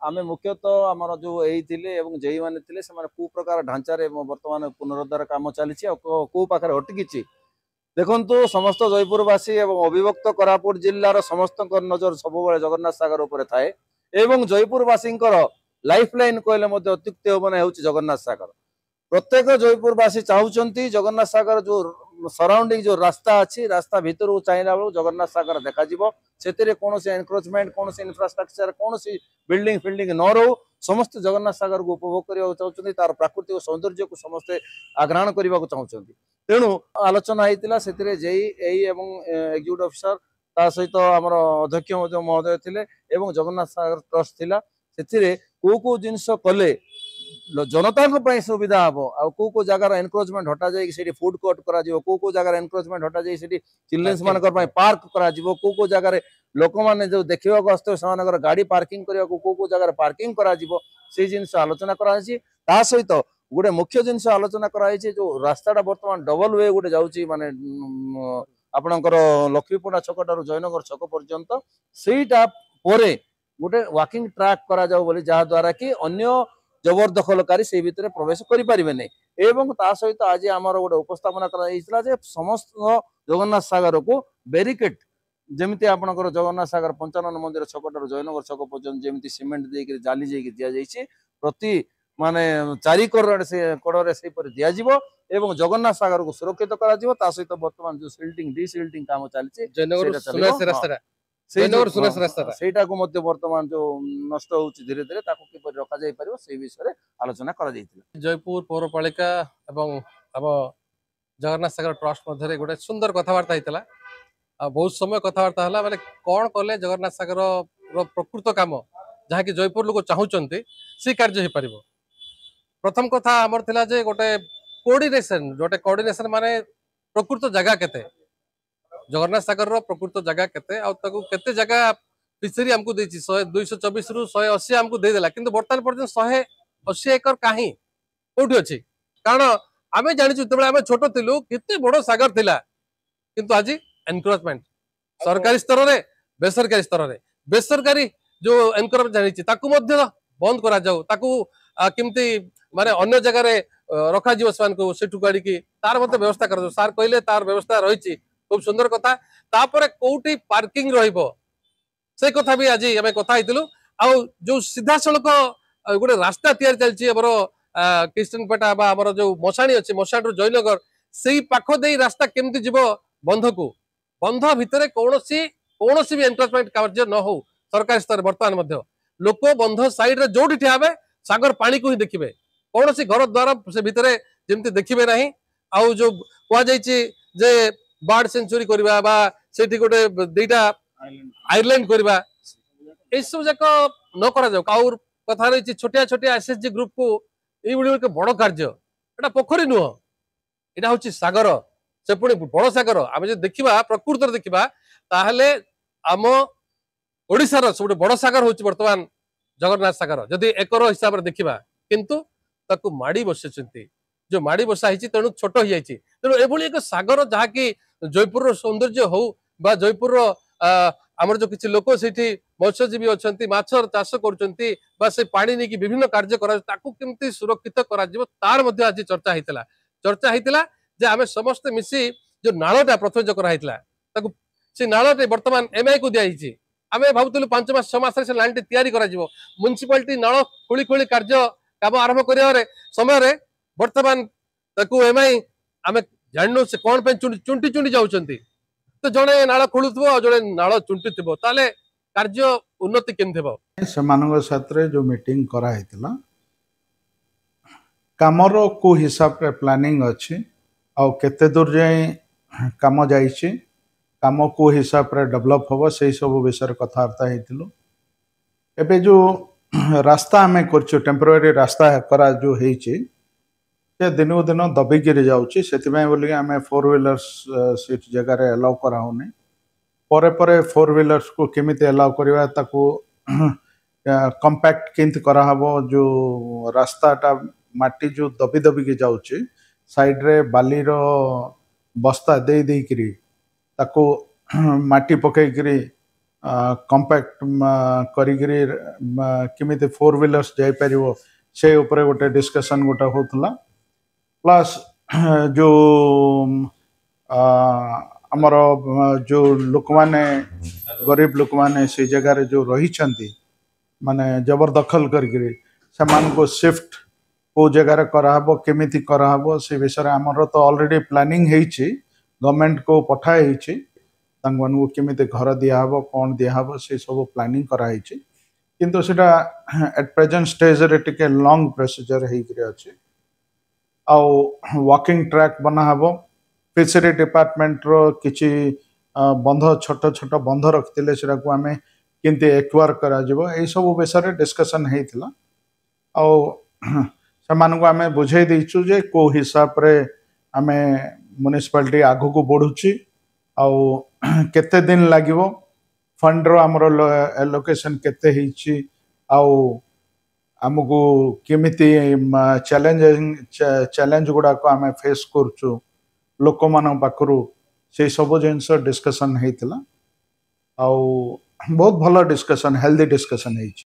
आमे मुख्यतः आमर जो यही थिले एवं जेई माने थिले से कौ प्रकार ढांचारे वर्तमान पुनरुद्धार काम चली कौ पाखे अटकी देखु समस्त जयपुरवासी एवं अविभक्त कोरापुट जिलार समस्त नजर सब जगन्नाथ सागर उपर थाए एवं जयपुरवासी लाइफ लाइन कहले अत्युक्ति हम ना जगन्नाथ सागर प्रत्येक जयपुरवासी चाहते जगन्नाथ सागर जो सराउंडिंग जो रास्ता अच्छी रास्ता भीतर को चाहिए बेलू जगन्नाथ सागर देखा से कौन एनक्रोचमेंट कौन इंफ्रास्ट्रक्चर कौन बिल्डिंग फिल्डिंग न रो समस्त जगन्नाथ सागर को उपभोग करने चाहते तार प्राकृतिक सौंदर्य को समस्ते आग्रहण करने को चाहते तेणु आलोचना होता से जेई एग्जीक्यूटिव ऑफिसर ता सहित आम अध्यक्ष महोदय थे जगन्नाथ सागर ट्रस्ट थिला से कौ जिनस कले जनता सुविधा हम आ कौ जगार एनक्रोचमेंट हटा जाए फूड कोर्ट कौ जगार एनक्रोचमेंट हटा जाए चिल्ड्रेन्स मान पार्क कौ जगार लोक मैंने जो देखा आसते से गाड़ी पार्किंग करने कौ जगार पार्किंग से जिनस आलोचना कर सहित गोटे मुख्य जिनस आलोचना कराई जो रास्ता बर्तमान डबल वे गोटे जाऊँगी माने आपणकर लक्ष्मीपड़ा छक ठार जयनगर छक पर्यंत सेटा गोटे वाकिंग ट्रैक करा जाऊ बोली जहा द्वारा कि अन्य जबरदखलकारी से भितर प्रवेश करें एवं ता सहित आज आम गोटे उपस्थापना कर समस्त जगन्नाथ सागर को बेरिकेड जमी आपंकर जगन्नाथ सागर पंचानन मंदिर छक ठार जयनगर छक पर्यटन जमी सीमेंट देकर जाली दि जाइए प्रति माने 4 कड़े से दिज्व एवं जगन्नाथ सागर को सुरक्षित करा सहित बर्तमान जो सिल्टिंग डिसिल्टिंग काम चलती सेटा को वर्तमान जो नष्ट हो धीरे धीरे किपर रखा जाई परियो से विषय आलोचना करा जायतिला। जयपुर पौरपालिका एवं अब जगन्नाथ सागर ट्रस्ट मध्य गोटे सुंदर कथबार्ता होता बहुत समय कथबार्ता है माने कौन कले जगन्नाथ सागर प्रकृत काम जहाँकि जयपुर लोग चाहते से कार्य हो पार प्रथम कथा आमर थिला जे गोटे कोऑर्डिनेशन माने प्रकृत जगह केते जगन्नाथ सागर प्रकृत जगह केते जगह फिशरी आमको देछि 224 रु 180 आमको दे देला किंतु वर्तमान पर्यंत 180 एकर काहे कोठी अछि कारण आमे जानिछु तबे आमे छोटो थिलु केते बड़ सागर थिला किंतु आज एनक्रोचमेंट सरकारी स्तर रे बेसरकारी जो एनक्रोचमेंट जानिछि ताकू मध्य बंद करा जाऊ ताकू किमती माने अन्य जगह रे रखा जीव सान को सेठु गाड़ी की तार मते व्यवस्था कर सार कहले तार व्यवस्था रहिछि खूब सुंदर कथा तापर कोठी पार्किंग रहिबो से कथा भी आज आमे कथा हितलु आ जो सीधा सड़क गोटे रास्ता तैयार चलछि हमर कृष्णपेटा बा हमर जो मशाणी अछि मशाणी जयनगर सेही पाखो देई रास्ता केमति जीवो बंध को बंध भितरे कोनोसी भी एनक्रोचमेंट कार्य न हो सरकार स्तर वर्तमान मध्य लोक बंध साइड रे जोडी ठियाबे सागर पानी को ही देखिबे कोनोसी घर द्वार से भितरे जेमति देखिबे नाही आ जो कोआ जायछि जे बर्ड सेंचुरी करबा बा सेठी गोटे दुईटा आइलैंड करबा ए सब जाक न करा जाऊ काउर कथा रही छोटिया छोटिया एसएसजी ग्रुप को ये एक बड़ कार्य एटा पोखरी नुह एटा होछि सागर से पुणी बड़ सागर आमे जे देखिबा प्रकृति देखिबा ताहले आम ओडिसा रो सब बड़ सागर होछि वर्तमान जगन्नाथ सागर जदि एकर हिसाब रे देखिबा किंतु ताकू माड़ी बसिछंती जो माड़ी बसा हिची तेणु छोट हो जाइछि तेणु एभली एक सागर जहा कि जयपुर सौंदर्य हो बा जयपुर आमर जो किछि लोक सेठी मत्स्यजीवी अछंती माछर चाष करछंती बा से पानी नेकी विभिन्न कार्य करा ताकू केमती सुरक्षित करा जिवो तार मध्ये आज चर्चा हितला जे आमे समस्त मिसी जो नाळटा प्रथम जो करा हितला ताकू से नाळटे वर्तमान एमआई को दिया हिची आमे भाबुतलु 5 मास 6 मास से लाइन तैयारी करा जिवो म्युनिसिपालिटी नाळ खोली खोली कार्य काम आरंभ करिया समय रे वर्तमान ताकू एमआई आमे जाननो से कोन पे चुंटी चुंटी जाउछंती तो जड़े नाल खोलुथबो आ जड़े नाल चुंटीथबो ताले कार्य उन्नति केमथबो से मानव साथरे जो मीटिंग करा हेतला कामर को हिसाब रे प्लानिंग अछि आ केते दूर जाय काम जाइछि काम को हिसाब रे डेवलप होबो सेही सब विषय कथार्ता हेतिलु एबे जो रास्ता हमें करछो टेम्पररी रास्ता करा जो हेछि से दिन को दिन दबिकी जाऊँगी से बोलिए आम 4 व्हीलर्स सीट जगार एलाउ कराऊनी परे परे 4 व्हीलर्स को केमिति एलाउ करवा ताको कंपैक्ट केंत कराहबो जो रास्ताटा माटी जो दबी दबिकी जाऊँगी साइड रे बाली रो बस्ता दे देकरी ताको माटी पकईकरी कंपैक्ट करिगिरी केमिति 4 व्हीलर्स जाई परिवो से ऊपर गोटे डिस्कशन गोटे होतला प्लस जो आमर जो लोक माने गरीब लोक माने से जगह जो रही माने जबरदखल करके को शिफ्ट को जगार कराहब केमिति कराहब से विषय आमर तो ऑलरेडी प्लानिंग हेइछि गवर्नमेंट को पठा हेइछि को केमिति घर दियाहब कौन दियाहब से सब प्लानिंग कराइछि किंतु सेटा एट प्रेजेंट स्टेज रे टिके लॉन्ग प्रोसीजर हेइकरे अछि आउ वॉकिंग ट्रैक बनाहब फिशरी डिपार्टमेंट रो किछि बंध छोट छोट बंध रखिले सेटा को आमे किंतु एक्वायर करा जिवो एई सब विषय डिस्कशन हेइथिला आउ सेमान को आमे बुझाई दैछु जे को हिसाब रे आमे म्युनिसिपालिटी आगु को बढ़ुछि आउ केते दिन लागिवो फंड रो हमरो एलोकेशन केते हेइछि आउ हमको केमिति चैलेंज गुडा को आमे फेस करछु लोक मान पाखरु से सब जिनस डिस्कशन हेइथिला आउ बहुत भलो डिस्कशन हेल्दी डिस्कशन हेइछि।